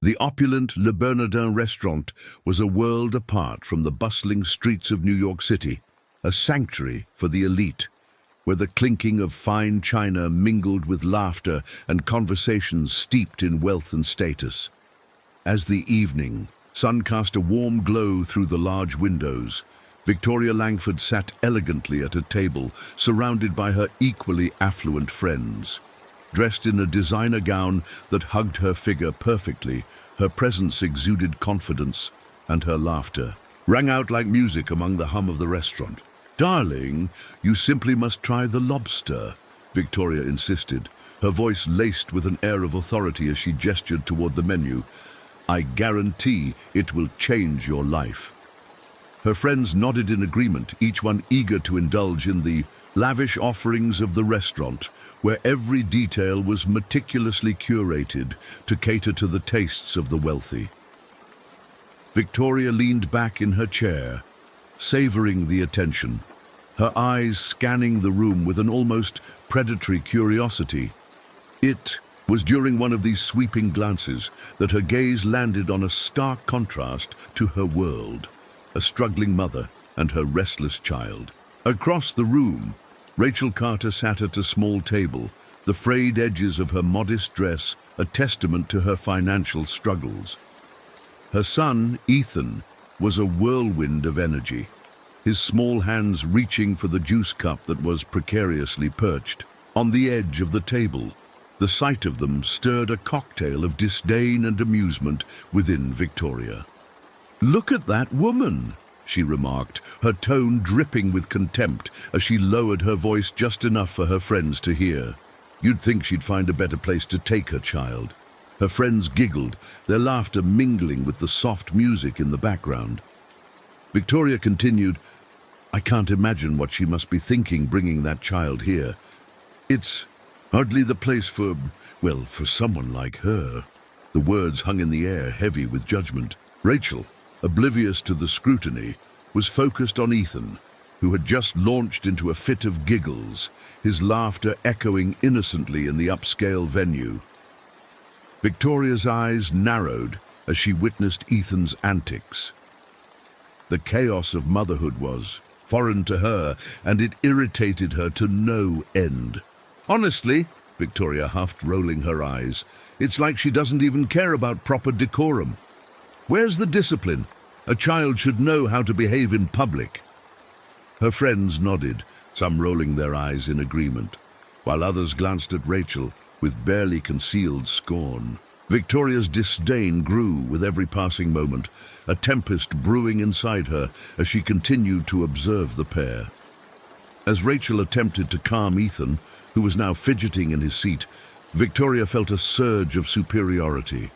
The opulent Le Bernardin restaurant was a world apart from the bustling streets of New York City, a sanctuary for the elite, where the clinking of fine china mingled with laughter and conversations steeped in wealth and status. As the evening sun cast a warm glow through the large windows, Victoria Langford sat elegantly at a table, surrounded by her equally affluent friends. Dressed in a designer gown that hugged her figure perfectly, her presence exuded confidence, and her laughter rang out like music among the hum of the restaurant. "Darling, you simply must try the lobster," Victoria insisted, her voice laced with an air of authority as she gestured toward the menu. "I guarantee it will change your life." Her friends nodded in agreement, each one eager to indulge in the lavish offerings of the restaurant, where every detail was meticulously curated to cater to the tastes of the wealthy. Victoria leaned back in her chair, savoring the attention, her eyes scanning the room with an almost predatory curiosity. It was during one of these sweeping glances that her gaze landed on a stark contrast to her world, a struggling mother and her restless child. Across the room, Rachel Carter sat at a small table, the frayed edges of her modest dress a testament to her financial struggles. Her son, Ethan, was a whirlwind of energy, his small hands reaching for the juice cup that was precariously perched on the edge of the table. The sight of them stirred a cocktail of disdain and amusement within Victoria. "Look at that woman," she remarked, her tone dripping with contempt as she lowered her voice just enough for her friends to hear. "You'd think she'd find a better place to take her child." Her friends giggled, their laughter mingling with the soft music in the background. Victoria continued, "I can't imagine what she must be thinking bringing that child here. It's hardly the place for someone like her." The words hung in the air, heavy with judgment. Rachel, oblivious to the scrutiny, was focused on Ethan, who had just launched into a fit of giggles, his laughter echoing innocently in the upscale venue. Victoria's eyes narrowed as she witnessed Ethan's antics. The chaos of motherhood was foreign to her, and it irritated her to no end. "Honestly," Victoria huffed, rolling her eyes, "it's like she doesn't even care about proper decorum. Where's the discipline? A child should know how to behave in public." Her friends nodded, some rolling their eyes in agreement, while others glanced at Rachel with barely concealed scorn. Victoria's disdain grew with every passing moment, a tempest brewing inside her as she continued to observe the pair. As Rachel attempted to calm Ethan, who was now fidgeting in his seat, Victoria felt a surge of superiority.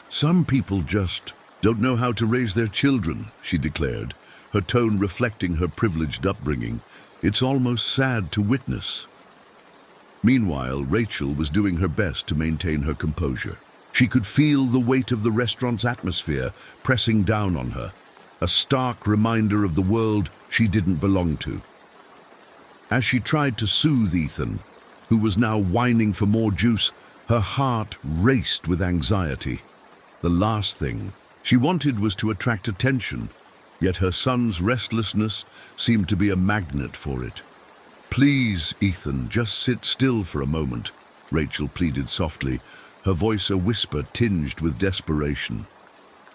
"Some people just don't know how to raise their children," she declared, her tone reflecting her privileged upbringing. "It's almost sad to witness." Meanwhile, Rachel was doing her best to maintain her composure. She could feel the weight of the restaurant's atmosphere pressing down on her, a stark reminder of the world she didn't belong to. As she tried to soothe Ethan, who was now whining for more juice, her heart raced with anxiety. The last thing she wanted was to attract attention, yet her son's restlessness seemed to be a magnet for it. "Please, Ethan, just sit still for a moment," Rachel pleaded softly, her voice a whisper tinged with desperation.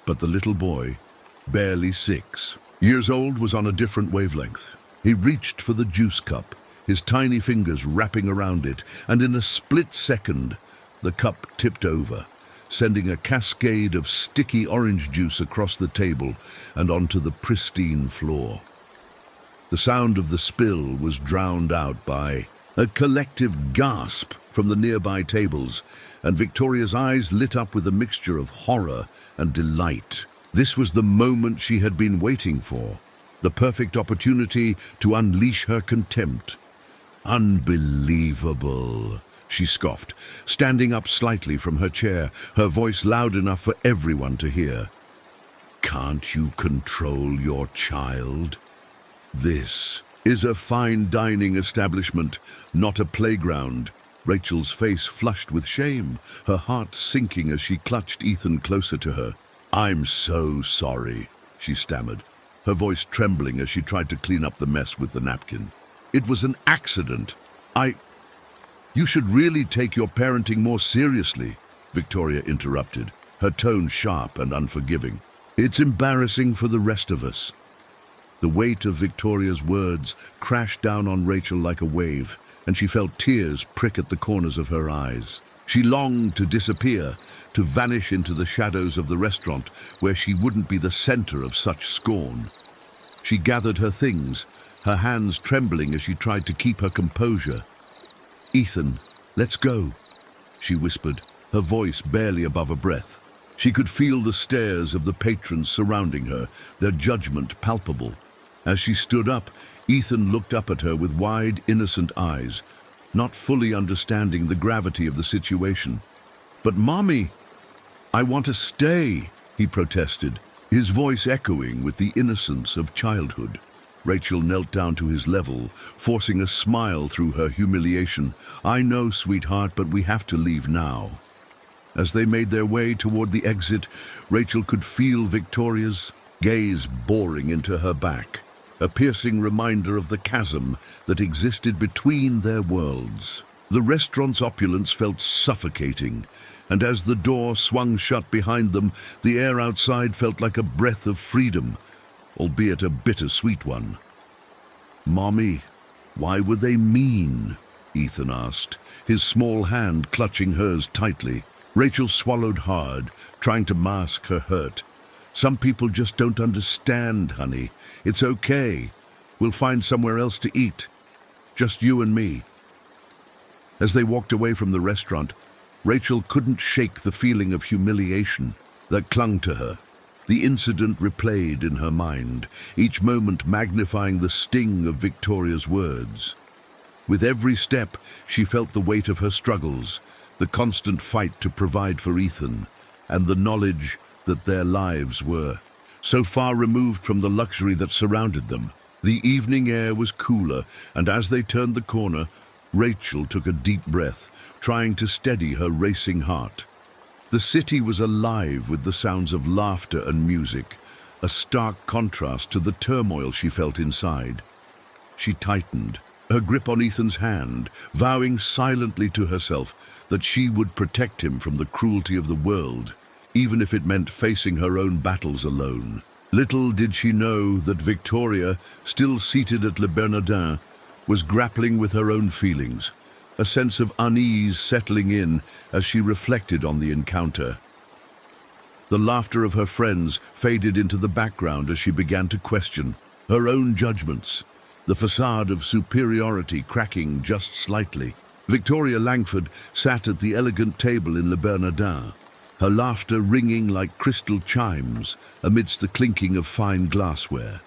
But the little boy, barely 6 years old, was on a different wavelength. He reached for the juice cup, his tiny fingers wrapping around it, and in a split second, the cup tipped over, sending a cascade of sticky orange juice across the table and onto the pristine floor. The sound of the spill was drowned out by a collective gasp from the nearby tables, and Victoria's eyes lit up with a mixture of horror and delight. This was the moment she had been waiting for, the perfect opportunity to unleash her contempt. "Unbelievable," she scoffed, standing up slightly from her chair, her voice loud enough for everyone to hear. "Can't you control your child? This is a fine dining establishment, not a playground. Rachel's face flushed with shame, her heart sinking as she clutched Ethan closer to her. "I'm so sorry," she stammered, her voice trembling as she tried to clean up the mess with the napkin. "It was an accident. You should really take your parenting more seriously," Victoria interrupted, her tone sharp and unforgiving. "It's embarrassing for the rest of us." The weight of Victoria's words crashed down on Rachel like a wave, and she felt tears prick at the corners of her eyes. She longed to disappear, to vanish into the shadows of the restaurant where she wouldn't be the center of such scorn. She gathered her things, her hands trembling as she tried to keep her composure. "Ethan, let's go," she whispered, her voice barely above a breath. She could feel the stares of the patrons surrounding her, their judgment palpable. As she stood up, Ethan looked up at her with wide, innocent eyes, not fully understanding the gravity of the situation. "But Mommy, I want to stay," he protested, his voice echoing with the innocence of childhood. Rachel knelt down to his level, forcing a smile through her humiliation. "I know, sweetheart, but we have to leave now." As they made their way toward the exit, Rachel could feel Victoria's gaze boring into her back, a piercing reminder of the chasm that existed between their worlds. The restaurant's opulence felt suffocating, and as the door swung shut behind them, the air outside felt like a breath of freedom, albeit a bittersweet one. "Mommy, why were they mean?" Ethan asked, his small hand clutching hers tightly. Rachel swallowed hard, trying to mask her hurt. "Some people just don't understand, honey. It's okay. We'll find somewhere else to eat. Just you and me." As they walked away from the restaurant, Rachel couldn't shake the feeling of humiliation that clung to her. The incident replayed in her mind, each moment magnifying the sting of Victoria's words. With every step, she felt the weight of her struggles, the constant fight to provide for Ethan, and the knowledge that their lives were so far removed from the luxury that surrounded them. The evening air was cooler, and as they turned the corner, Rachel took a deep breath, trying to steady her racing heart. The city was alive with the sounds of laughter and music, a stark contrast to the turmoil she felt inside. She tightened her grip on Ethan's hand, vowing silently to herself that she would protect him from the cruelty of the world, even if it meant facing her own battles alone. Little did she know that Victoria, still seated at Le Bernardin, was grappling with her own feelings, a sense of unease settling in as she reflected on the encounter. The laughter of her friends faded into the background as she began to question her own judgments, the facade of superiority cracking just slightly. Victoria Langford sat at the elegant table in Le Bernardin, her laughter ringing like crystal chimes amidst the clinking of fine glassware.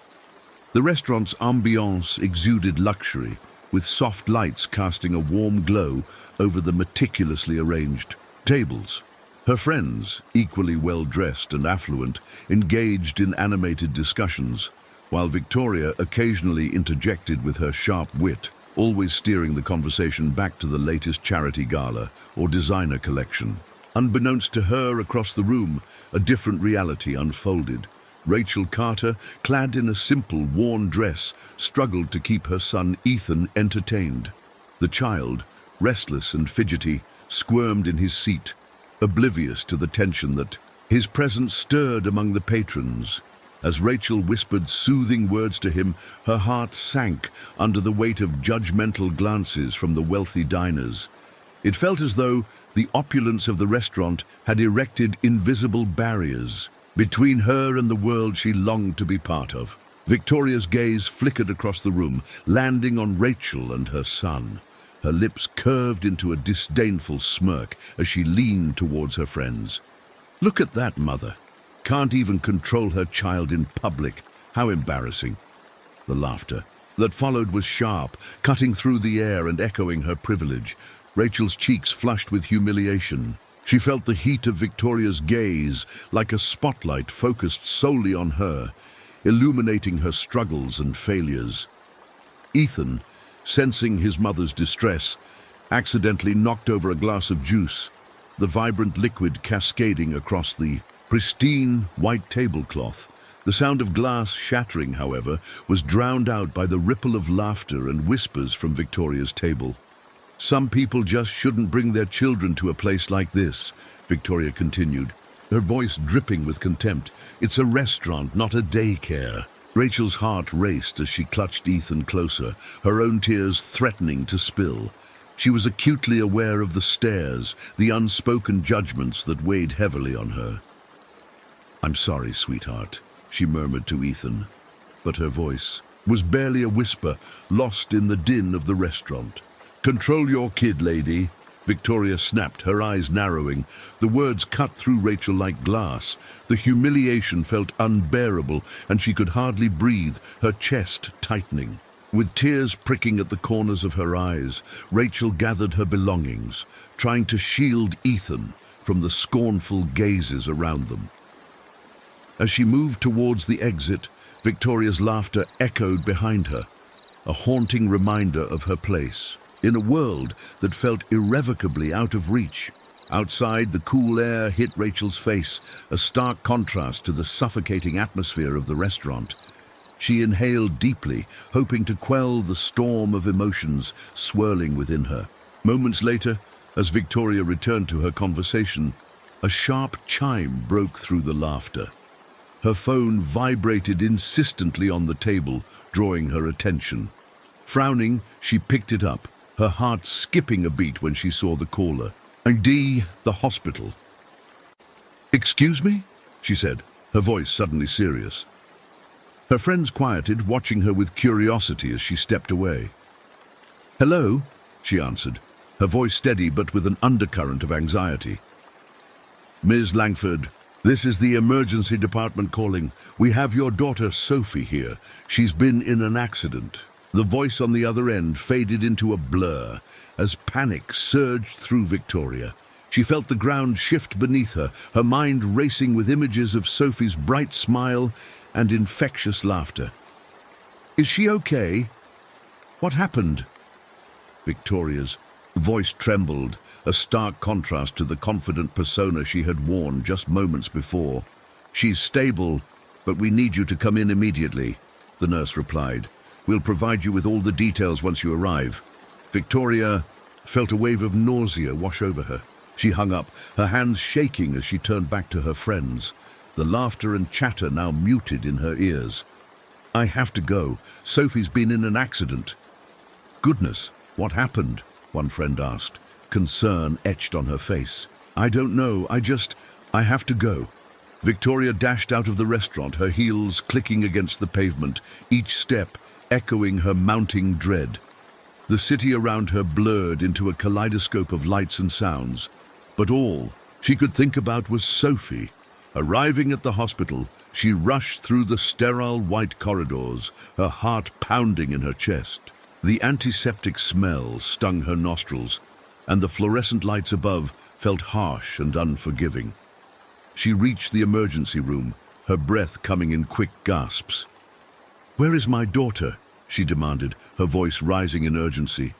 The restaurant's ambiance exuded luxury, with soft lights casting a warm glow over the meticulously arranged tables. Her friends, equally well-dressed and affluent, engaged in animated discussions, while Victoria occasionally interjected with her sharp wit, always steering the conversation back to the latest charity gala or designer collection. Unbeknownst to her, across the room, a different reality unfolded. Rachel Carter, clad in a simple, worn dress, struggled to keep her son Ethan entertained. The child, restless and fidgety, squirmed in his seat, oblivious to the tension that his presence stirred among the patrons. As Rachel whispered soothing words to him, her heart sank under the weight of judgmental glances from the wealthy diners. It felt as though the opulence of the restaurant had erected invisible barriers between her and the world she longed to be part of. Victoria's gaze flickered across the room, landing on Rachel and her son. Her lips curved into a disdainful smirk as she leaned towards her friends. "Look at that mother. Can't even control her child in public. How embarrassing." The laughter that followed was sharp, cutting through the air and echoing her privilege. Rachel's cheeks flushed with humiliation. She felt the heat of Victoria's gaze like a spotlight focused solely on her, illuminating her struggles and failures. Ethan, sensing his mother's distress, accidentally knocked over a glass of juice, the vibrant liquid cascading across the pristine white tablecloth. The sound of glass shattering, however, was drowned out by the ripple of laughter and whispers from Victoria's table. "Some people just shouldn't bring their children to a place like this," Victoria continued, her voice dripping with contempt. "It's a restaurant, not a daycare." Rachel's heart raced as she clutched Ethan closer, her own tears threatening to spill. She was acutely aware of the stares, the unspoken judgments that weighed heavily on her. "I'm sorry, sweetheart," she murmured to Ethan, but her voice was barely a whisper, lost in the din of the restaurant. "Control your kid, lady," Victoria snapped, her eyes narrowing. The words cut through Rachel like glass. The humiliation felt unbearable, and she could hardly breathe, her chest tightening. With tears pricking at the corners of her eyes, Rachel gathered her belongings, trying to shield Ethan from the scornful gazes around them. As she moved towards the exit, Victoria's laughter echoed behind her, a haunting reminder of her place in a world that felt irrevocably out of reach. Outside, the cool air hit Rachel's face, a stark contrast to the suffocating atmosphere of the restaurant. She inhaled deeply, hoping to quell the storm of emotions swirling within her. Moments later, as Victoria returned to her conversation, a sharp chime broke through the laughter. Her phone vibrated insistently on the table, drawing her attention. Frowning, she picked it up, her heart skipping a beat when she saw the caller. "ID, the hospital." "Excuse me?" she said, her voice suddenly serious. Her friends quieted, watching her with curiosity as she stepped away. "Hello," she answered, her voice steady but with an undercurrent of anxiety. "Ms. Langford, this is the emergency department calling. We have your daughter Sophie here. She's been in an accident." The voice on the other end faded into a blur as panic surged through Victoria. She felt the ground shift beneath her, her mind racing with images of Sophie's bright smile and infectious laughter. "Is she okay? What happened?" Victoria's voice trembled, a stark contrast to the confident persona she had worn just moments before. "She's stable, but we need you to come in immediately," the nurse replied. "We'll provide you with all the details once you arrive." Victoria felt a wave of nausea wash over her. She hung up, her hands shaking as she turned back to her friends, the laughter and chatter now muted in her ears. "I have to go. Sophie's been in an accident." "Goodness, what happened?" one friend asked, concern etched on her face. "I don't know, I have to go." Victoria dashed out of the restaurant, her heels clicking against the pavement, each step echoing her mounting dread. The city around her blurred into a kaleidoscope of lights and sounds, but all she could think about was Sophie. Arriving at the hospital, she rushed through the sterile white corridors, her heart pounding in her chest. The antiseptic smell stung her nostrils, and the fluorescent lights above felt harsh and unforgiving. She reached the emergency room, her breath coming in quick gasps. "Where is my daughter?" she demanded, her voice rising in urgency.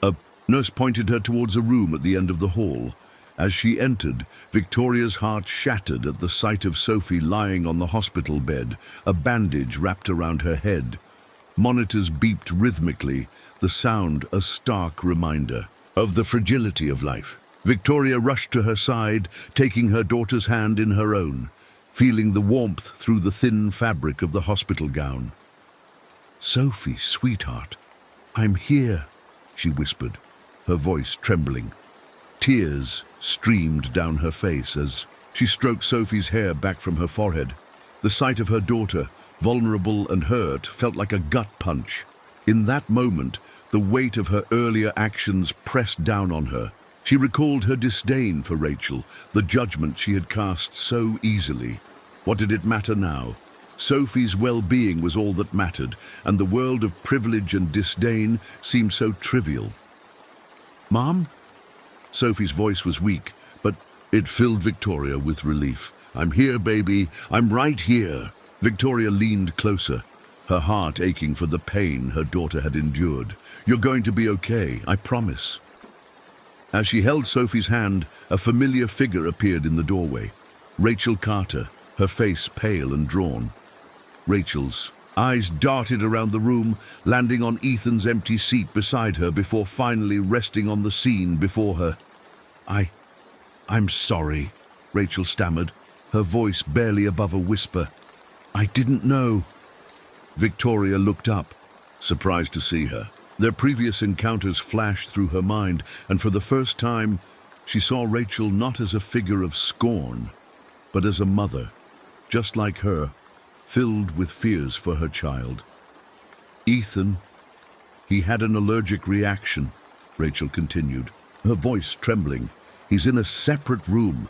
A nurse pointed her towards a room at the end of the hall. As she entered, Victoria's heart shattered at the sight of Sophie lying on the hospital bed, a bandage wrapped around her head. Monitors beeped rhythmically, the sound a stark reminder of the fragility of life. Victoria rushed to her side, taking her daughter's hand in her own, feeling the warmth through the thin fabric of the hospital gown. "Sophie, sweetheart, I'm here," she whispered, her voice trembling. Tears streamed down her face as she stroked Sophie's hair back from her forehead. The sight of her daughter, vulnerable and hurt, felt like a gut punch. In that moment, the weight of her earlier actions pressed down on her. She recalled her disdain for Rachel, the judgment she had cast so easily. What did it matter now? Sophie's well-being was all that mattered, and the world of privilege and disdain seemed so trivial. "Mom?" Sophie's voice was weak, but it filled Victoria with relief. "I'm here, baby. I'm right here." Victoria leaned closer, her heart aching for the pain her daughter had endured. "You're going to be okay, I promise." As she held Sophie's hand, a familiar figure appeared in the doorway. Rachel Carter, her face pale and drawn. Rachel's eyes darted around the room, landing on Ethan's empty seat beside her before finally resting on the scene before her. I'm sorry," Rachel stammered, her voice barely above a whisper. "I didn't know." Victoria looked up, surprised to see her. Their previous encounters flashed through her mind, and for the first time, she saw Rachel not as a figure of scorn, but as a mother, just like her, filled with fears for her child. "Ethan, he had an allergic reaction," Rachel continued, her voice trembling. "He's in a separate room.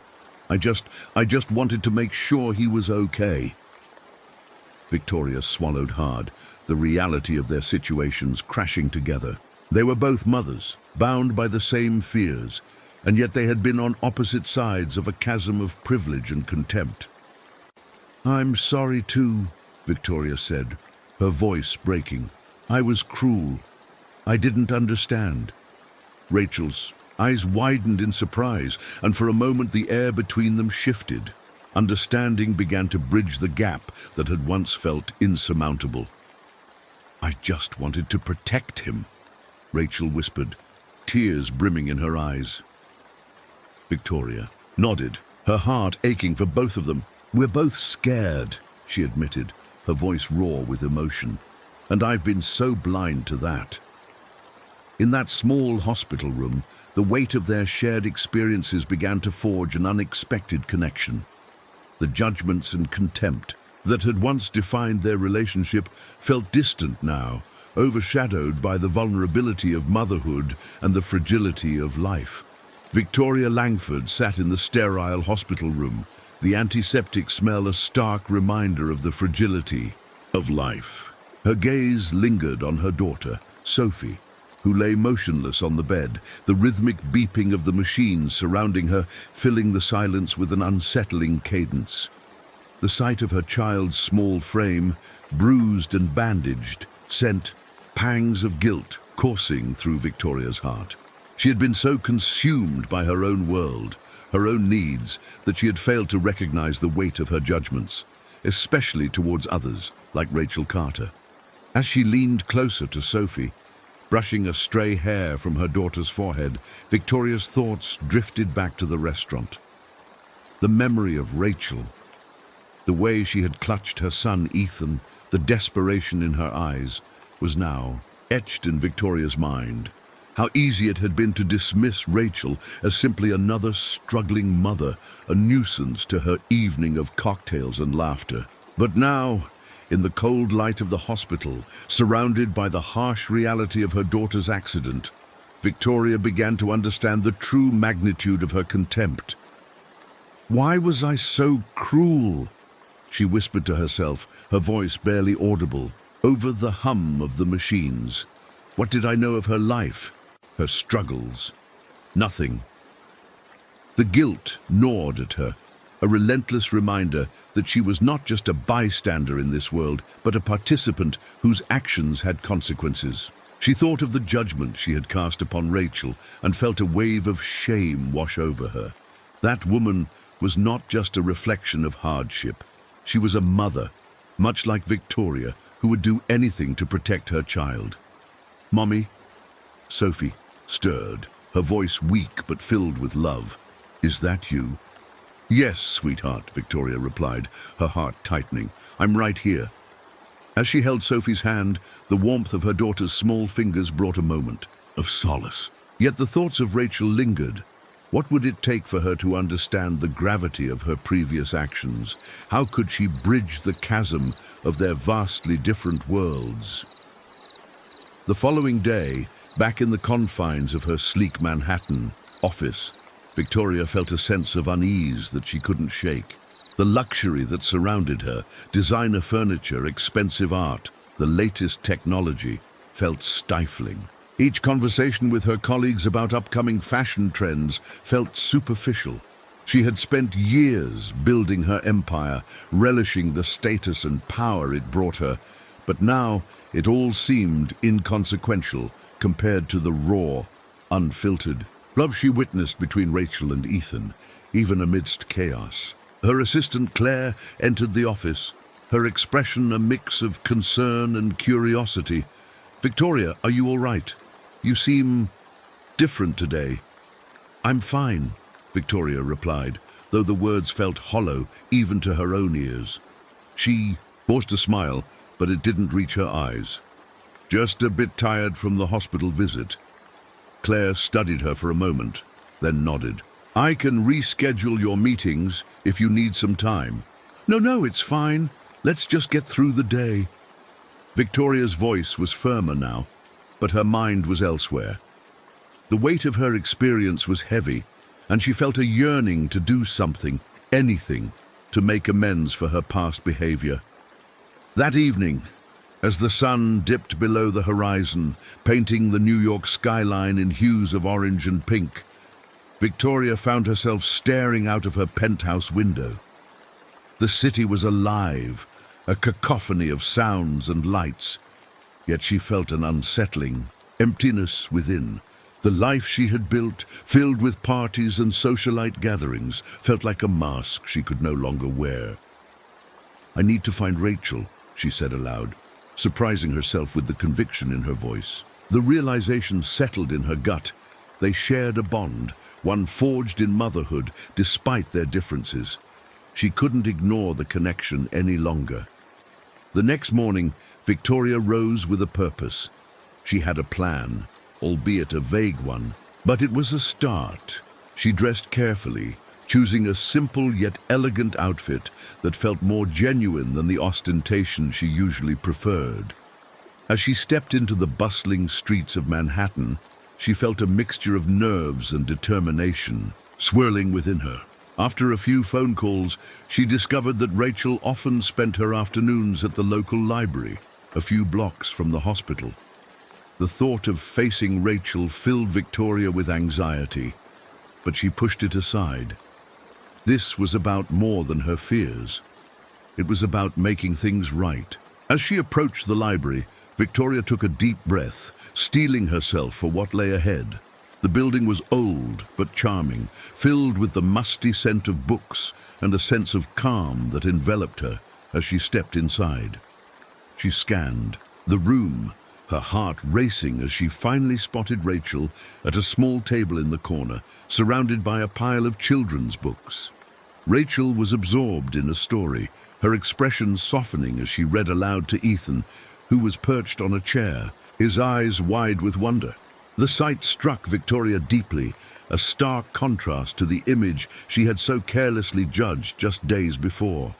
I just wanted to make sure he was okay." Victoria swallowed hard, the reality of their situations crashing together. They were both mothers, bound by the same fears, and yet they had been on opposite sides of a chasm of privilege and contempt. "I'm sorry too," Victoria said, her voice breaking. "I was cruel. I didn't understand." Rachel's eyes widened in surprise, and for a moment the air between them shifted. Understanding began to bridge the gap that had once felt insurmountable. "I just wanted to protect him," Rachel whispered, tears brimming in her eyes. Victoria nodded, her heart aching for both of them. "We're both scared," she admitted, her voice raw with emotion. "And I've been so blind to that." In that small hospital room, the weight of their shared experiences began to forge an unexpected connection. The judgments and contempt that had once defined their relationship felt distant now, overshadowed by the vulnerability of motherhood and the fragility of life. Victoria Langford sat in the sterile hospital room, the antiseptic smell a stark reminder of the fragility of life. Her gaze lingered on her daughter, Sophie, who lay motionless on the bed, the rhythmic beeping of the machines surrounding her filling the silence with an unsettling cadence. The sight of her child's small frame, bruised and bandaged, sent pangs of guilt coursing through Victoria's heart. She had been so consumed by her own world, her own needs, that she had failed to recognize the weight of her judgments, especially towards others, like Rachel Carter. As she leaned closer to Sophie, brushing a stray hair from her daughter's forehead, Victoria's thoughts drifted back to the restaurant. The memory of Rachel, the way she had clutched her son Ethan, the desperation in her eyes, was now etched in Victoria's mind. How easy it had been to dismiss Rachel as simply another struggling mother, a nuisance to her evening of cocktails and laughter. But now, in the cold light of the hospital, surrounded by the harsh reality of her daughter's accident, Victoria began to understand the true magnitude of her contempt. "Why was I so cruel?" she whispered to herself, her voice barely audible, over the hum of the machines. What did I know of her life, her struggles? Nothing. The guilt gnawed at her, a relentless reminder that she was not just a bystander in this world, but a participant whose actions had consequences. She thought of the judgment she had cast upon Rachel and felt a wave of shame wash over her. That woman was not just a reflection of hardship. She was a mother, much like Victoria, who would do anything to protect her child. "Mommy?" Sophie stirred, her voice weak but filled with love. "Is that you?" "Yes, sweetheart," Victoria replied, her heart tightening. "I'm right here." As she held Sophie's hand, the warmth of her daughter's small fingers brought a moment of solace. Yet the thoughts of Rachel lingered. What would it take for her to understand the gravity of her previous actions? How could she bridge the chasm of their vastly different worlds? The following day, back in the confines of her sleek Manhattan office, Victoria felt a sense of unease that she couldn't shake. The luxury that surrounded her, designer furniture, expensive art, the latest technology, felt stifling. Each conversation with her colleagues about upcoming fashion trends felt superficial. She had spent years building her empire, relishing the status and power it brought her, but now it all seemed inconsequential compared to the raw, unfiltered Love she witnessed between Rachel and Ethan, even amidst chaos. Her assistant Claire entered the office, her expression a mix of concern and curiosity. "Victoria, are you all right? You seem different today." "I'm fine," Victoria replied, though the words felt hollow even to her own ears. She forced a smile, but it didn't reach her eyes. "Just a bit tired from the hospital visit." Claire studied her for a moment, then nodded. "I can reschedule your meetings if you need some time." No, it's fine. Let's just get through the day." Victoria's voice was firmer now, but her mind was elsewhere. The weight of her experience was heavy, and she felt a yearning to do something, anything, to make amends for her past behavior. That evening, as the sun dipped below the horizon, painting the New York skyline in hues of orange and pink, Victoria found herself staring out of her penthouse window. The city was alive, a cacophony of sounds and lights, yet she felt an unsettling emptiness within. The life she had built, filled with parties and socialite gatherings, felt like a mask she could no longer wear. "I need to find Rachel," she said aloud, surprising herself with the conviction in her voice. The realization settled in her gut. They shared a bond, one forged in motherhood despite their differences. She couldn't ignore the connection any longer. The next morning, Victoria rose with a purpose. She had a plan, albeit a vague one, but it was a start. She dressed carefully, choosing a simple yet elegant outfit that felt more genuine than the ostentation she usually preferred. As she stepped into the bustling streets of Manhattan, she felt a mixture of nerves and determination swirling within her. After a few phone calls, she discovered that Rachel often spent her afternoons at the local library, a few blocks from the hospital. The thought of facing Rachel filled Victoria with anxiety, but she pushed it aside. This was about more than her fears. It was about making things right. As she approached the library, Victoria took a deep breath, steeling herself for what lay ahead. The building was old but charming, filled with the musty scent of books and a sense of calm that enveloped her as she stepped inside. She scanned the room, her heart racing as she finally spotted Rachel at a small table in the corner, surrounded by a pile of children's books. Rachel was absorbed in a story, her expression softening as she read aloud to Ethan, who was perched on a chair, his eyes wide with wonder. The sight struck Victoria deeply, a stark contrast to the image she had so carelessly judged just days before.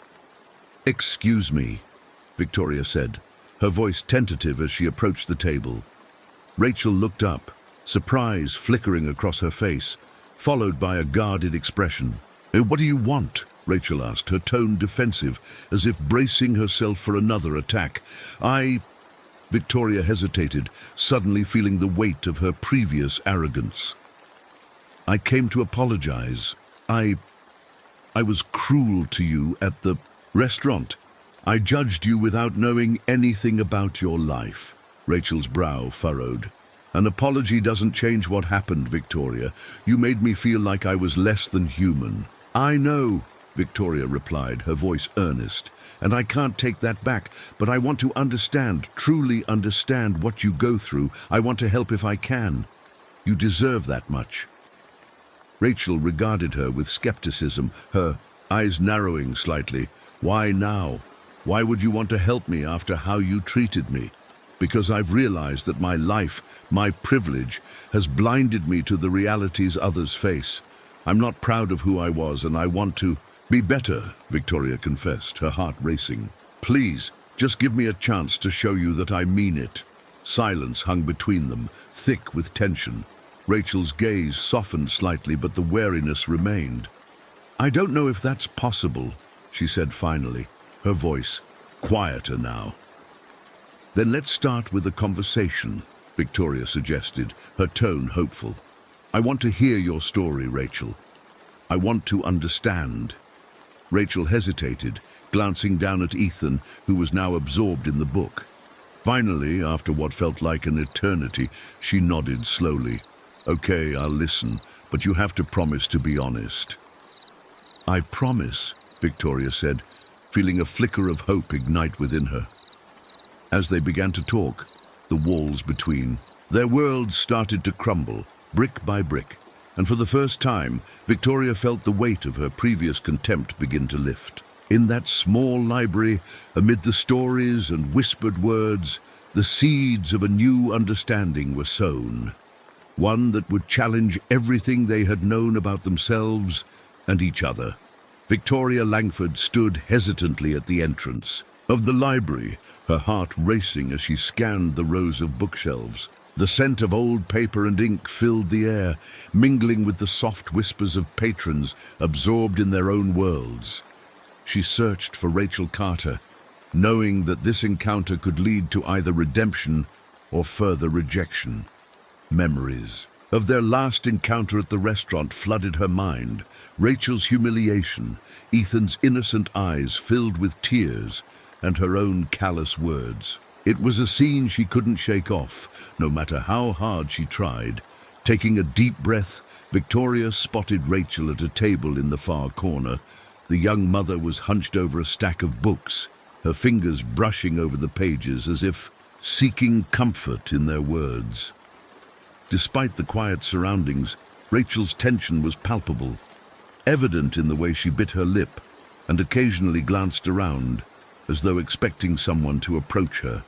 "Excuse me," Victoria said, her voice tentative as she approached the table. Rachel looked up, surprise flickering across her face, followed by a guarded expression. "What do you want?" Rachel asked, her tone defensive, as if bracing herself for another attack. Victoria hesitated, suddenly feeling the weight of her previous arrogance. "I came to apologize. I was cruel to you at the restaurant. I judged you without knowing anything about your life." Rachel's brow furrowed. "An apology doesn't change what happened, Victoria. You made me feel like I was less than human." "I know," Victoria replied, her voice earnest, "and I can't take that back, but I want to understand, truly understand what you go through. I want to help if I can. You deserve that much." Rachel regarded her with skepticism, her eyes narrowing slightly. "Why now? Why would you want to help me after how you treated me?" "Because I've realized that my life, my privilege, has blinded me to the realities others face. I'm not proud of who I was, and I want to be better," Victoria confessed, her heart racing. "Please, just give me a chance to show you that I mean it." Silence hung between them, thick with tension. Rachel's gaze softened slightly, but the wariness remained. "I don't know if that's possible," she said finally, her voice quieter now. "Then let's start with a conversation," Victoria suggested, her tone hopeful. "I want to hear your story, Rachel. I want to understand." Rachel hesitated, glancing down at Ethan, who was now absorbed in the book. Finally, after what felt like an eternity, she nodded slowly. Okay, I'll listen, but you have to promise to be honest. I promise, Victoria said, feeling a flicker of hope ignite within her. As they began to talk, the walls between their worlds started to crumble, brick by brick, and for the first time, Victoria felt the weight of her previous contempt begin to lift. In that small library, amid the stories and whispered words, the seeds of a new understanding were sown, one that would challenge everything they had known about themselves and each other. Victoria Langford stood hesitantly at the entrance of the library, her heart racing as she scanned the rows of bookshelves. The scent of old paper and ink filled the air, mingling with the soft whispers of patrons absorbed in their own worlds. She searched for Rachel Carter, knowing that this encounter could lead to either redemption or further rejection. Memories of their last encounter at the restaurant flooded her mind. Rachel's humiliation, Ethan's innocent eyes filled with tears, and her own callous words. It was a scene she couldn't shake off, no matter how hard she tried. Taking a deep breath, Victoria spotted Rachel at a table in the far corner. The young mother was hunched over a stack of books, her fingers brushing over the pages as if seeking comfort in their words. Despite the quiet surroundings, Rachel's tension was palpable, evident in the way she bit her lip and occasionally glanced around, as though expecting someone to approach her.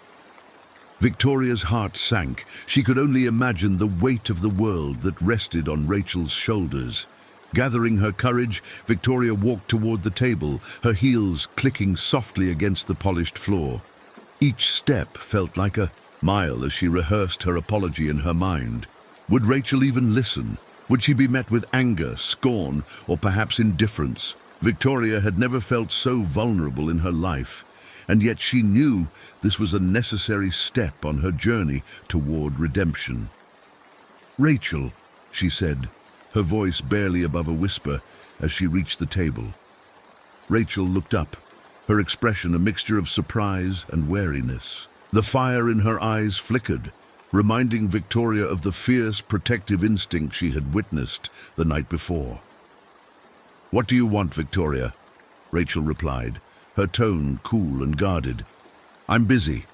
Victoria's heart sank. She could only imagine the weight of the world that rested on Rachel's shoulders. Gathering her courage, Victoria walked toward the table, her heels clicking softly against the polished floor. Each step felt like a mile as she rehearsed her apology in her mind. Would Rachel even listen? Would she be met with anger, scorn, or perhaps indifference? Victoria had never felt so vulnerable in her life, and yet she knew this was a necessary step on her journey toward redemption. "Rachel," she said, her voice barely above a whisper as she reached the table. Rachel looked up, her expression a mixture of surprise and wariness. The fire in her eyes flickered, reminding Victoria of the fierce protective instinct she had witnessed the night before. "What do you want, Victoria?" Rachel replied, her tone cool and guarded. "I'm busy.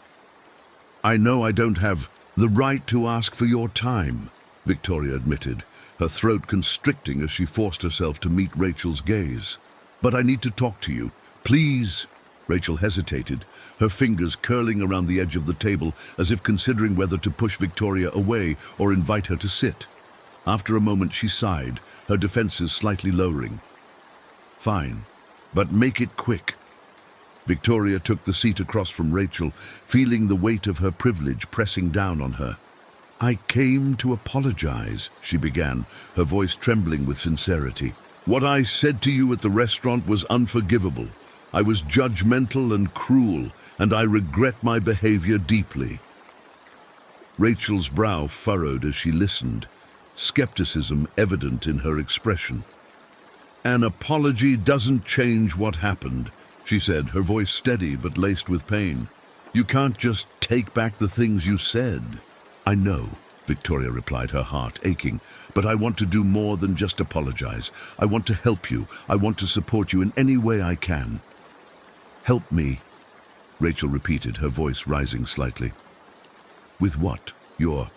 I know I don't have the right to ask for your time," Victoria admitted, her throat constricting as she forced herself to meet Rachel's gaze. "But I need to talk to you. Please." Rachel hesitated, her fingers curling around the edge of the table as if considering whether to push Victoria away or invite her to sit. After a moment she sighed, her defenses slightly lowering. "Fine, but make it quick." Victoria took the seat across from Rachel, feeling the weight of her privilege pressing down on her. "I came to apologize," she began, her voice trembling with sincerity. "What I said to you at the restaurant was unforgivable. I was judgmental and cruel, and I regret my behavior deeply." Rachel's brow furrowed as she listened, skepticism evident in her expression. "An apology doesn't change what happened," she said, her voice steady but laced with pain. "You can't just take back the things you said." "I know," Victoria replied, her heart aching, "but I want to do more than just apologize. I want to help you. I want to support you in any way I can." "Help me," Rachel repeated, her voice rising slightly. "With what? Your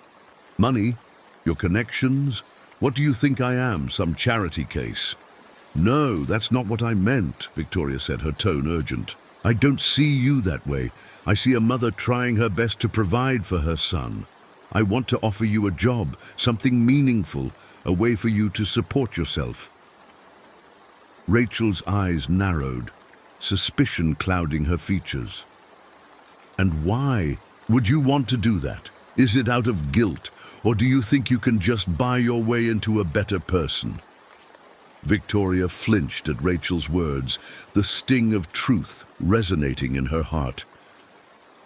money? Your connections? What do you think I am, some charity case?" "No, that's not what I meant," Victoria said, her tone urgent. "I don't see you that way. I see a mother trying her best to provide for her son. I want to offer you a job, something meaningful, a way for you to support yourself." Rachel's eyes narrowed, suspicion clouding her features. "And why would you want to do that? Is it out of guilt, or do you think you can just buy your way into a better person?" Victoria flinched at Rachel's words, the sting of truth resonating in her heart.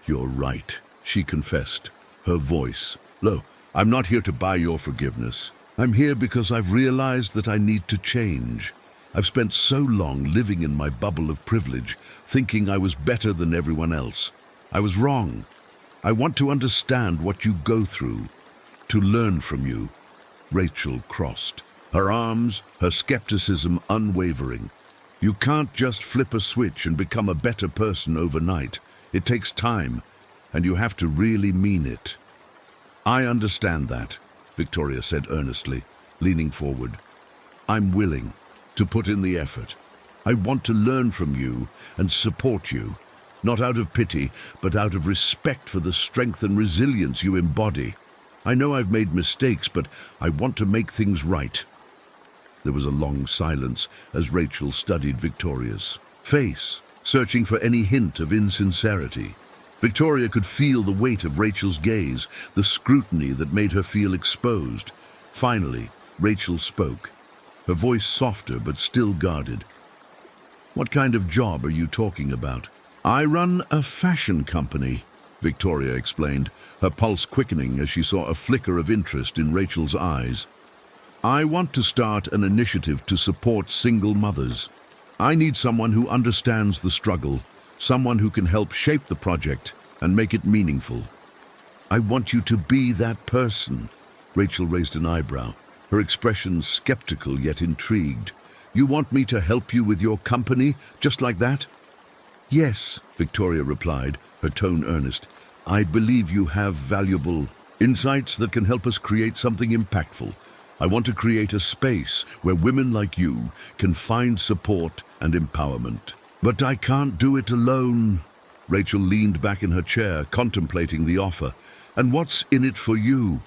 "You're right," she confessed, her voice low. "I'm not here to buy your forgiveness. I'm here because I've realized that I need to change. I've spent so long living in my bubble of privilege, thinking I was better than everyone else. I was wrong. I want to understand what you go through, to learn from you." Rachel crossed, her arms, her skepticism unwavering. You can't just flip a switch and become a better person overnight. It takes time, and you have to really mean it. I understand that, Victoria said earnestly, leaning forward. I'm willing to put in the effort. I want to learn from you and support you, not out of pity, but out of respect for the strength and resilience you embody. I know I've made mistakes, but I want to make things right. There was a long silence as Rachel studied Victoria's face, searching for any hint of insincerity. Victoria could feel the weight of Rachel's gaze, the scrutiny that made her feel exposed. Finally, Rachel spoke, her voice softer but still guarded. What kind of job are you talking about? I run a fashion company, Victoria explained, her pulse quickening as she saw a flicker of interest in Rachel's eyes. I want to start an initiative to support single mothers. I need someone who understands the struggle, someone who can help shape the project and make it meaningful. I want you to be that person. Rachel raised an eyebrow, her expression skeptical yet intrigued. You want me to help you with your company, just like that? Yes, Victoria replied, her tone earnest. I believe you have valuable insights that can help us create something impactful. I want to create a space where women like you can find support and empowerment. But I can't do it alone. Rachel leaned back in her chair, contemplating the offer. And what's in it for you?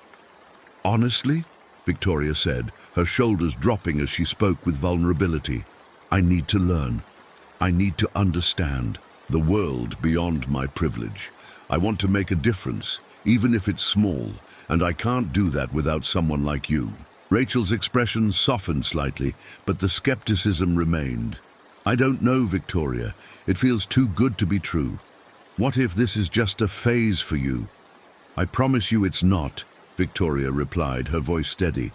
Honestly, Victoria said, her shoulders dropping as she spoke with vulnerability. I need to learn. I need to understand the world beyond my privilege. I want to make a difference, even if it's small, and I can't do that without someone like you. Rachel's expression softened slightly, but the skepticism remained. I don't know, Victoria. It feels too good to be true. What if this is just a phase for you? I promise you it's not, Victoria replied, her voice steady.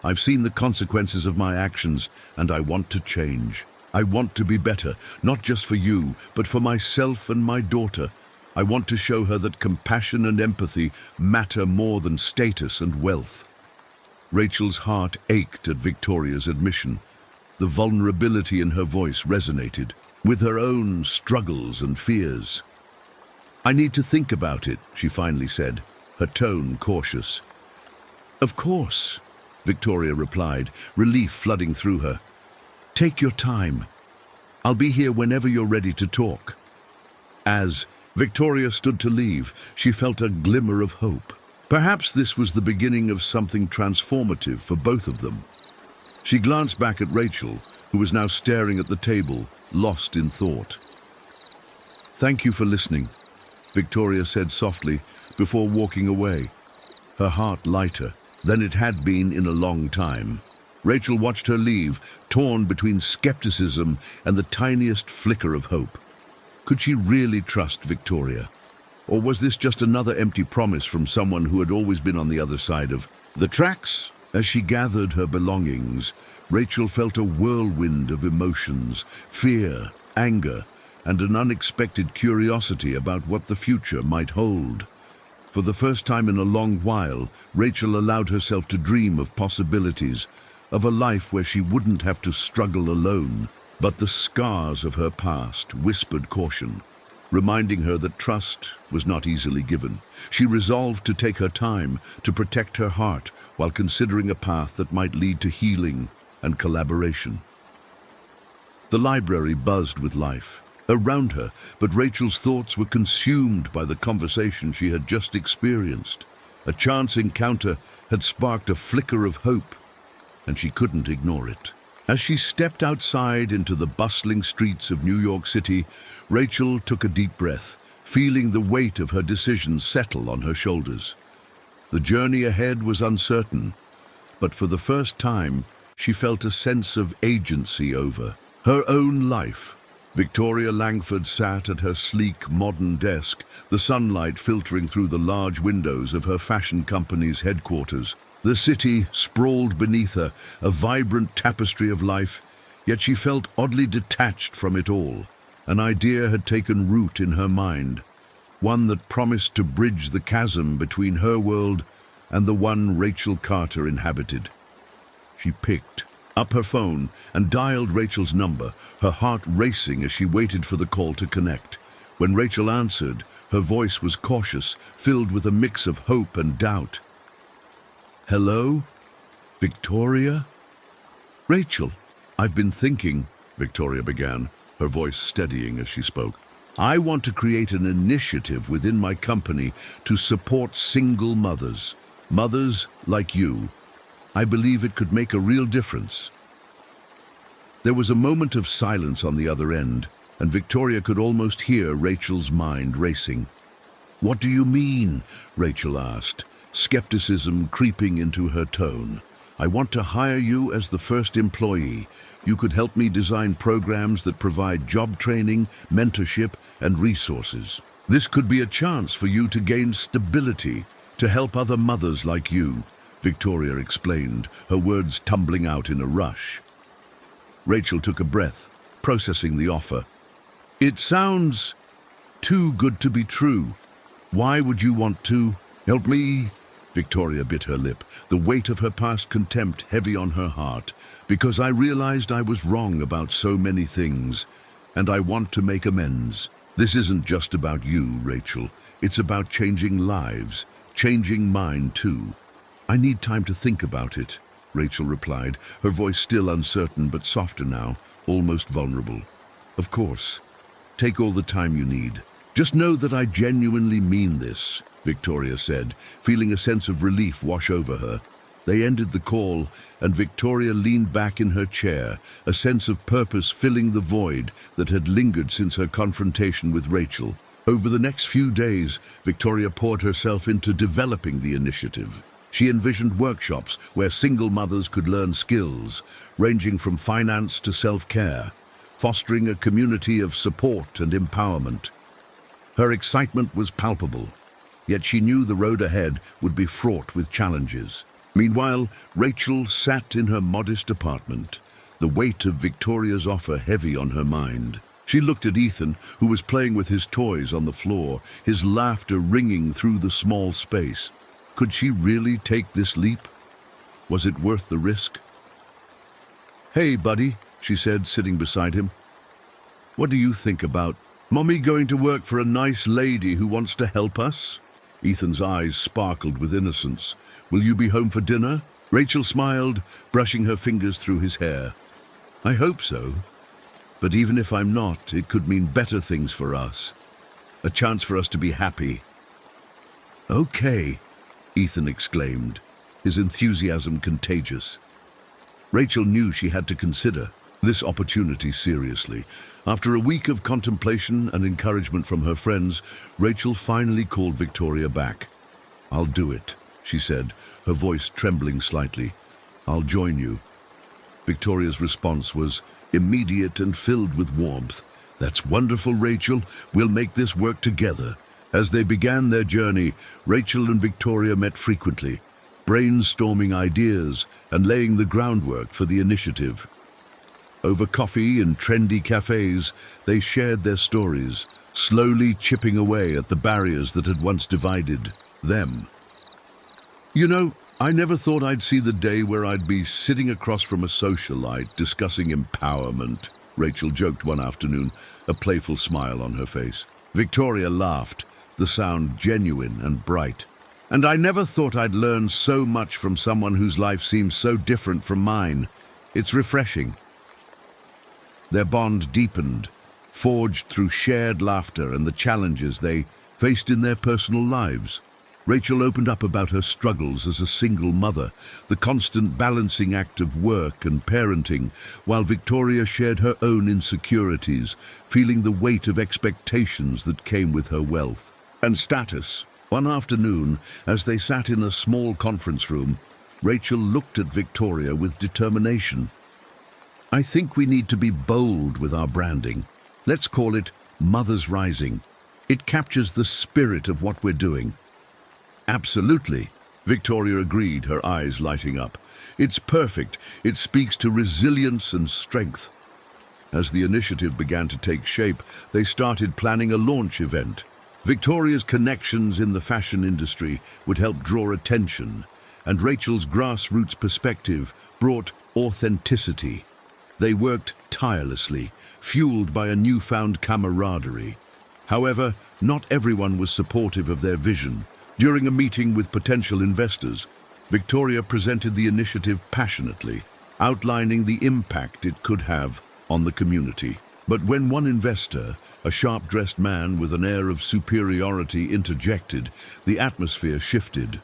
I've seen the consequences of my actions, and I want to change. I want to be better, not just for you, but for myself and my daughter. I want to show her that compassion and empathy matter more than status and wealth. Rachel's heart ached at Victoria's admission. The vulnerability in her voice resonated with her own struggles and fears. I need to think about it, she finally said, her tone cautious. Of course, Victoria replied, relief flooding through her. Take your time. I'll be here whenever you're ready to talk. As Victoria stood to leave, she felt a glimmer of hope. Perhaps this was the beginning of something transformative for both of them. She glanced back at Rachel, who was now staring at the table, lost in thought. Thank you for listening, Victoria said softly before walking away, her heart lighter than it had been in a long time. Rachel watched her leave, torn between skepticism and the tiniest flicker of hope. Could she really trust Victoria? Or was this just another empty promise from someone who had always been on the other side of the tracks? As she gathered her belongings, Rachel felt a whirlwind of emotions, fear, anger, and an unexpected curiosity about what the future might hold. For the first time in a long while, Rachel allowed herself to dream of possibilities, of a life where she wouldn't have to struggle alone. But the scars of her past whispered caution, reminding her that trust was not easily given. She resolved to take her time to protect her heart while considering a path that might lead to healing and collaboration. The library buzzed with life around her, but Rachel's thoughts were consumed by the conversation she had just experienced. A chance encounter had sparked a flicker of hope, and she couldn't ignore it. As she stepped outside into the bustling streets of New York City, Rachel took a deep breath, feeling the weight of her decision settle on her shoulders. The journey ahead was uncertain, but for the first time, she felt a sense of agency over her own life. Victoria Langford sat at her sleek, modern desk, the sunlight filtering through the large windows of her fashion company's headquarters. The city sprawled beneath her, a vibrant tapestry of life, yet she felt oddly detached from it all. An idea had taken root in her mind, one that promised to bridge the chasm between her world and the one Rachel Carter inhabited. She picked up her phone and dialed Rachel's number, her heart racing as she waited for the call to connect. When Rachel answered, her voice was cautious, filled with a mix of hope and doubt. "Hello? Victoria?" "Rachel, I've been thinking," Victoria began, her voice steadying as she spoke. "I want to create an initiative within my company to support single mothers, mothers like you. I believe it could make a real difference." There was a moment of silence on the other end, and Victoria could almost hear Rachel's mind racing. "What do you mean?" Rachel asked, skepticism creeping into her tone. "I want to hire you as the first employee. You could help me design programs that provide job training, mentorship, and resources. This could be a chance for you to gain stability, to help other mothers like you," Victoria explained, her words tumbling out in a rush. Rachel took a breath, processing the offer. "It sounds too good to be true. Why would you want to help me?" Victoria bit her lip, the weight of her past contempt heavy on her heart. "Because I realized I was wrong about so many things, and I want to make amends. This isn't just about you, Rachel. It's about changing lives, changing mine too." "I need time to think about it," Rachel replied, her voice still uncertain but softer now, almost vulnerable. "Of course. Take all the time you need. Just know that I genuinely mean this," Victoria said, feeling a sense of relief wash over her. They ended the call, and Victoria leaned back in her chair, a sense of purpose filling the void that had lingered since her confrontation with Rachel. Over the next few days, Victoria poured herself into developing the initiative. She envisioned workshops where single mothers could learn skills, ranging from finance to self-care, fostering a community of support and empowerment. Her excitement was palpable, yet she knew the road ahead would be fraught with challenges. Meanwhile, Rachel sat in her modest apartment, the weight of Victoria's offer heavy on her mind. She looked at Ethan, who was playing with his toys on the floor, his laughter ringing through the small space. Could she really take this leap? Was it worth the risk? "Hey, buddy," she said, sitting beside him. "What do you think about Mommy going to work for a nice lady who wants to help us?" Ethan's eyes sparkled with innocence. "Will you be home for dinner?" Rachel smiled, brushing her fingers through his hair. "I hope so. But even if I'm not, it could mean better things for us. A chance for us to be happy." "Okay," Ethan exclaimed, his enthusiasm contagious. Rachel knew she had to consider this opportunity seriously. After a week of contemplation and encouragement from her friends, Rachel finally called Victoria back. "I'll do it," she said, her voice trembling slightly. "I'll join you." Victoria's response was immediate and filled with warmth. "That's wonderful, Rachel. We'll make this work together." As they began their journey, Rachel and Victoria met frequently, brainstorming ideas and laying the groundwork for the initiative. Over coffee in trendy cafes, they shared their stories, slowly chipping away at the barriers that had once divided them. "You know, I never thought I'd see the day where I'd be sitting across from a socialite discussing empowerment," Rachel joked one afternoon, a playful smile on her face. Victoria laughed, the sound genuine and bright. "And I never thought I'd learn so much from someone whose life seems so different from mine. It's refreshing." Their bond deepened, forged through shared laughter and the challenges they faced in their personal lives. Rachel opened up about her struggles as a single mother, the constant balancing act of work and parenting, while Victoria shared her own insecurities, feeling the weight of expectations that came with her wealth and status. One afternoon, as they sat in a small conference room, Rachel looked at Victoria with determination. "I think we need to be bold with our branding. Let's call it Mothers Rising. It captures the spirit of what we're doing." "Absolutely," Victoria agreed, her eyes lighting up. "It's perfect. It speaks to resilience and strength." As the initiative began to take shape, they started planning a launch event. Victoria's connections in the fashion industry would help draw attention, and Rachel's grassroots perspective brought authenticity. They worked tirelessly, fueled by a newfound camaraderie. However, not everyone was supportive of their vision. During a meeting with potential investors, Victoria presented the initiative passionately, outlining the impact it could have on the community. But when one investor, a sharp-dressed man with an air of superiority, interjected, the atmosphere shifted.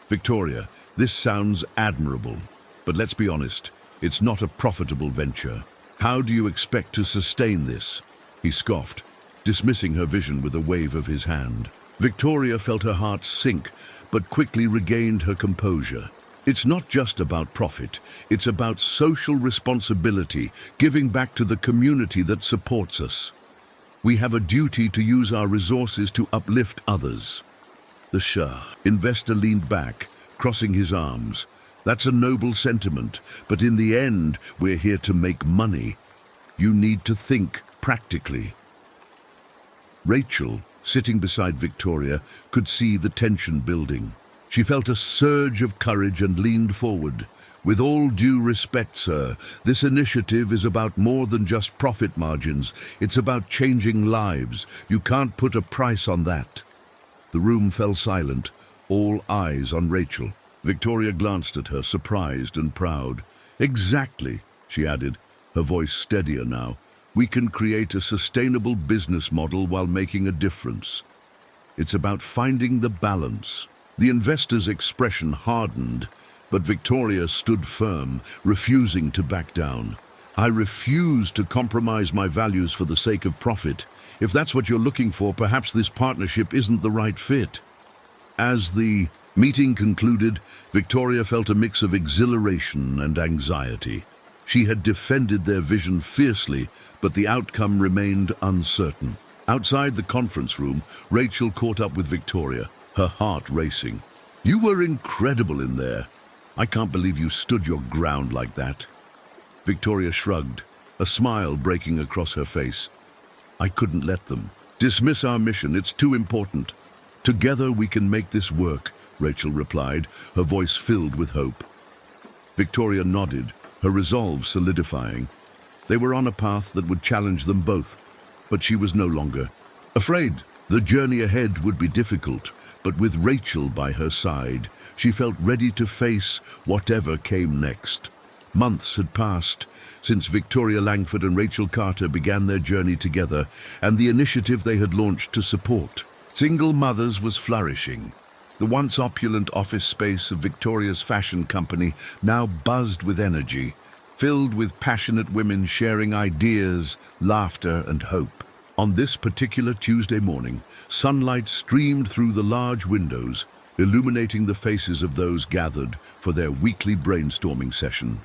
"Victoria, this sounds admirable, but let's be honest, it's not a profitable venture. How do you expect to sustain this?" He scoffed, dismissing her vision with a wave of his hand. Victoria felt her heart sink, but quickly regained her composure. It's not just about profit, it's about social responsibility, giving back to the community that supports us. We have a duty to use our resources to uplift others. The investor leaned back, crossing his arms. "That's a noble sentiment, but in the end, we're here to make money. You need to think practically." Rachel, sitting beside Victoria, could see the tension building. She felt a surge of courage and leaned forward. "With all due respect, sir, this initiative is about more than just profit margins. It's about changing lives. You can't put a price on that." The room fell silent, all eyes on Rachel. Victoria glanced at her, surprised and proud. "Exactly," she added, her voice steadier now. "We can create a sustainable business model while making a difference. It's about finding the balance." The investor's expression hardened, but Victoria stood firm, refusing to back down. "I refuse to compromise my values for the sake of profit. If that's what you're looking for, perhaps this partnership isn't the right fit." As the meeting concluded, Victoria felt a mix of exhilaration and anxiety. She had defended their vision fiercely, but the outcome remained uncertain. Outside the conference room, Rachel caught up with Victoria, her heart racing. "You were incredible in there. I can't believe you stood your ground like that." Victoria shrugged, a smile breaking across her face. "I couldn't let them dismiss our mission. It's too important. Together we can make this work," Rachel replied, her voice filled with hope. Victoria nodded, her resolve solidifying. They were on a path that would challenge them both, but she was no longer afraid. The journey ahead would be difficult, but with Rachel by her side, she felt ready to face whatever came next. Months had passed since Victoria Langford and Rachel Carter began their journey together, and the initiative they had launched to support single mothers was flourishing. The once opulent office space of Victoria's fashion company now buzzed with energy, filled with passionate women sharing ideas, laughter, and hope. On this particular Tuesday morning, sunlight streamed through the large windows, illuminating the faces of those gathered for their weekly brainstorming session.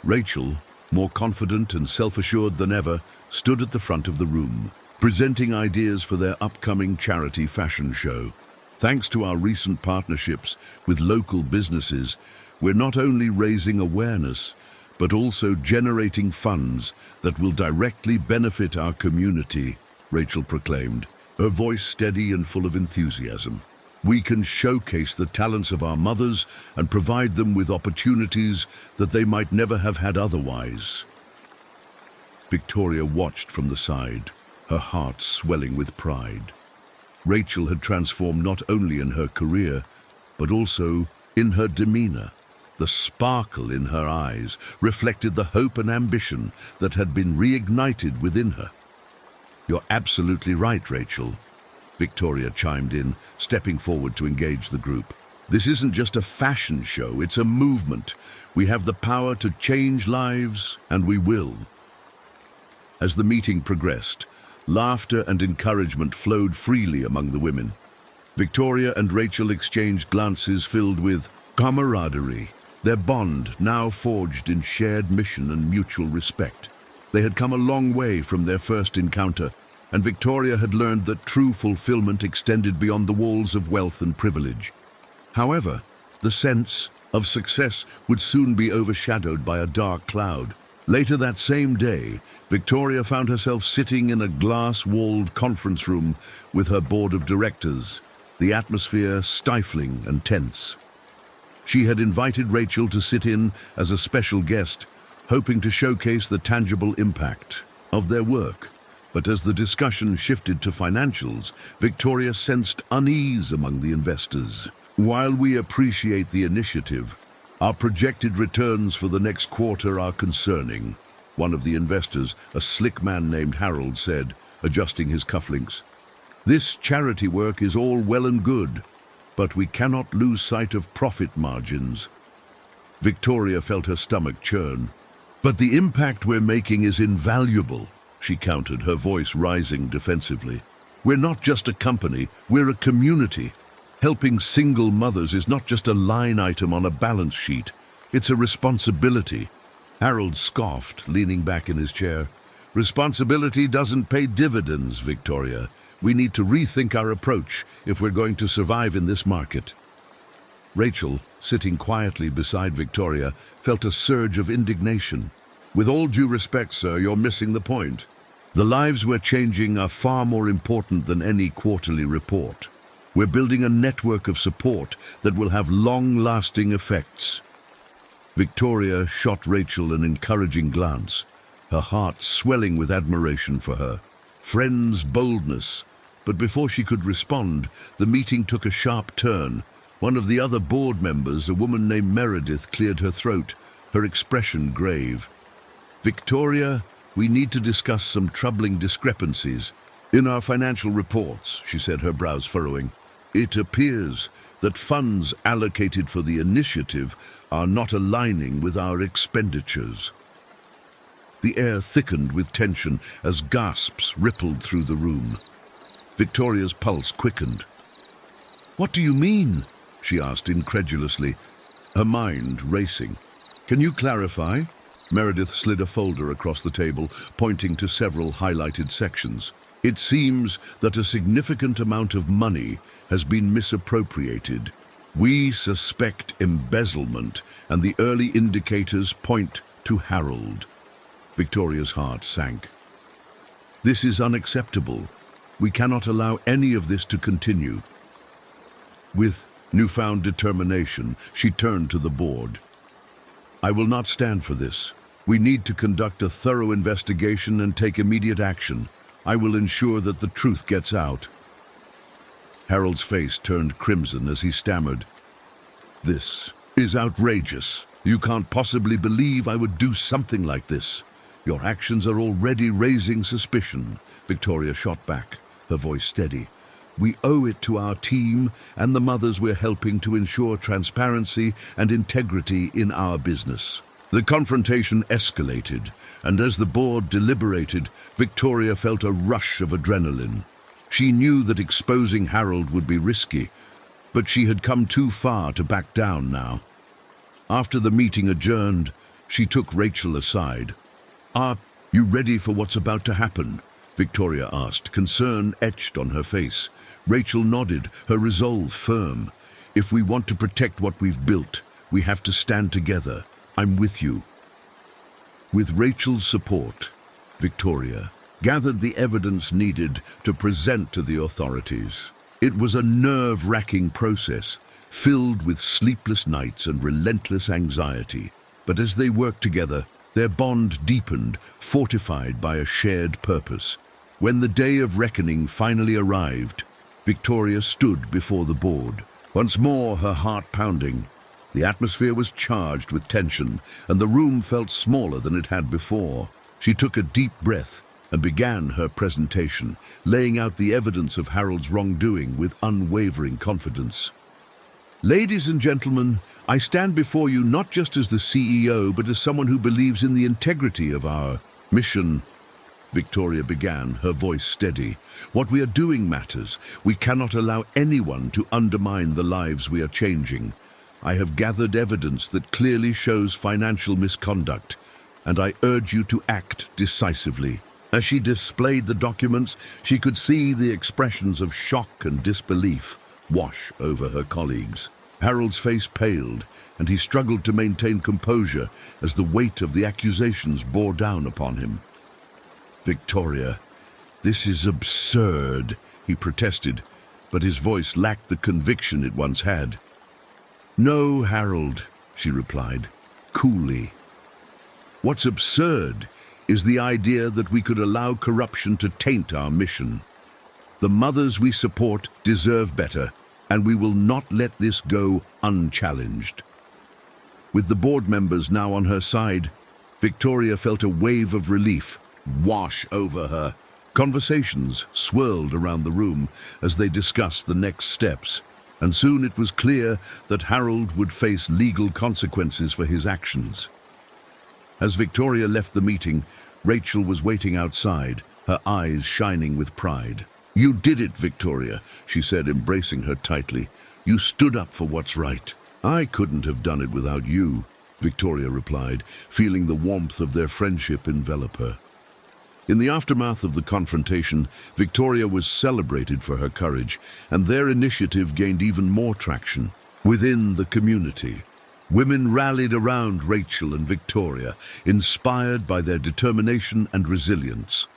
Rachel, more confident and self-assured than ever, stood at the front of the room, presenting ideas for their upcoming charity fashion show. "Thanks to our recent partnerships with local businesses, we're not only raising awareness, but also generating funds that will directly benefit our community," Rachel proclaimed, her voice steady and full of enthusiasm. "We can showcase the talents of our mothers and provide them with opportunities that they might never have had otherwise." Victoria watched from the side, her heart swelling with pride. Rachel had transformed not only in her career, but also in her demeanor. The sparkle in her eyes reflected the hope and ambition that had been reignited within her. "You're absolutely right, Rachel," Victoria chimed in, stepping forward to engage the group. "This isn't just a fashion show, it's a movement. We have the power to change lives, and we will." As the meeting progressed, laughter and encouragement flowed freely among the women. Victoria and Rachel exchanged glances filled with camaraderie, their bond now forged in shared mission and mutual respect. They had come a long way from their first encounter, and Victoria had learned that true fulfillment extended beyond the walls of wealth and privilege. However, the sense of success would soon be overshadowed by a dark cloud. Later that same day, Victoria found herself sitting in a glass-walled conference room with her board of directors, the atmosphere stifling and tense. She had invited Rachel to sit in as a special guest, hoping to showcase the tangible impact of their work. But as the discussion shifted to financials, Victoria sensed unease among the investors. While we appreciate the initiative, our projected returns for the next quarter are concerning, one of the investors, a slick man named Harold, said, adjusting his cufflinks. This charity work is all well and good, but we cannot lose sight of profit margins. Victoria felt her stomach churn. But the impact we're making is invaluable, she countered, her voice rising defensively. We're not just a company, we're a community. Helping single mothers is not just a line item on a balance sheet, it's a responsibility. Harold scoffed, leaning back in his chair. Responsibility doesn't pay dividends, Victoria. We need to rethink our approach if we're going to survive in this market. Rachel, sitting quietly beside Victoria, felt a surge of indignation. With all due respect, sir, you're missing the point. The lives we're changing are far more important than any quarterly report. We're building a network of support that will have long-lasting effects. Victoria shot Rachel an encouraging glance, her heart swelling with admiration for her friend's boldness. But before she could respond, the meeting took a sharp turn. One of the other board members, a woman named Meredith, cleared her throat, her expression grave. Victoria, we need to discuss some troubling discrepancies in our financial reports, she said, her brows furrowing. It appears that funds allocated for the initiative are not aligning with our expenditures. The air thickened with tension as gasps rippled through the room. Victoria's pulse quickened. What do you mean? She asked incredulously, her mind racing. Can you clarify? Meredith slid a folder across the table, pointing to several highlighted sections. It seems that a significant amount of money has been misappropriated. We suspect embezzlement, and the early indicators point to Harold. Victoria's heart sank. This is unacceptable. We cannot allow any of this to continue. With newfound determination, she turned to the board. I will not stand for this. We need to conduct a thorough investigation and take immediate action. I will ensure that the truth gets out. Harold's face turned crimson as he stammered. This is outrageous. You can't possibly believe I would do something like this. Your actions are already raising suspicion, Victoria shot back, her voice steady. We owe it to our team and the mothers we're helping to ensure transparency and integrity in our business. The confrontation escalated, and as the board deliberated, Victoria felt a rush of adrenaline. She knew that exposing Harold would be risky, but she had come too far to back down now. After the meeting adjourned, she took Rachel aside. Are you ready for what's about to happen? Victoria asked, concern etched on her face. Rachel nodded, her resolve firm. If we want to protect what we've built, we have to stand together. I'm with you. With Rachel's support, Victoria gathered the evidence needed to present to the authorities. It was a nerve-wracking process, filled with sleepless nights and relentless anxiety. But as they worked together, their bond deepened, fortified by a shared purpose. When the day of reckoning finally arrived, Victoria stood before the board, once more her heart pounding. The atmosphere was charged with tension, and the room felt smaller than it had before. She took a deep breath and began her presentation, laying out the evidence of Harold's wrongdoing with unwavering confidence. Ladies and gentlemen, I stand before you not just as the CEO, but as someone who believes in the integrity of our mission. Victoria began, her voice steady. What we are doing matters. We cannot allow anyone to undermine the lives we are changing. I have gathered evidence that clearly shows financial misconduct, and I urge you to act decisively. As she displayed the documents, she could see the expressions of shock and disbelief wash over her colleagues. Harold's face paled, and he struggled to maintain composure as the weight of the accusations bore down upon him. "Victoria, this is absurd," he protested, but his voice lacked the conviction it once had. "No, Harold," she replied, coolly. "What's absurd is the idea that we could allow corruption to taint our mission. The mothers we support deserve better, and we will not let this go unchallenged." With the board members now on her side, Victoria felt a wave of relief wash over her. Conversations swirled around the room as they discussed the next steps, and soon it was clear that Harold would face legal consequences for his actions. As Victoria left the meeting, Rachel was waiting outside, her eyes shining with pride. "You did it, Victoria," she said, embracing her tightly. "You stood up for what's right." "I couldn't have done it without you," Victoria replied, feeling the warmth of their friendship envelop her. In the aftermath of the confrontation, Victoria was celebrated for her courage, and their initiative gained even more traction. Within the community, women rallied around Rachel and Victoria, inspired by their determination and resilience.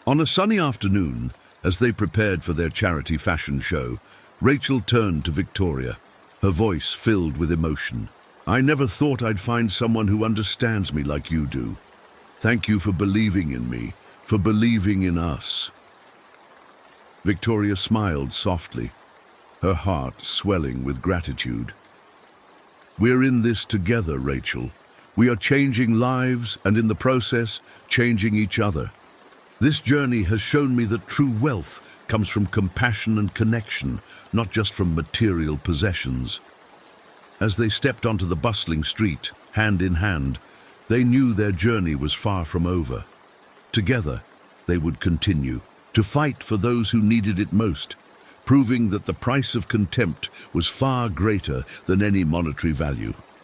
On a sunny afternoon, as they prepared for their charity fashion show, Rachel turned to Victoria, her voice filled with emotion. "I never thought I'd find someone who understands me like you do. Thank you for believing in me, for believing in us." Victoria smiled softly, her heart swelling with gratitude. "We're in this together, Rachel. We are changing lives and in the process, changing each other. This journey has shown me that true wealth comes from compassion and connection, not just from material possessions." As they stepped onto the bustling street, hand in hand, they knew their journey was far from over. Together, they would continue to fight for those who needed it most, proving that the price of contempt was far greater than any monetary value.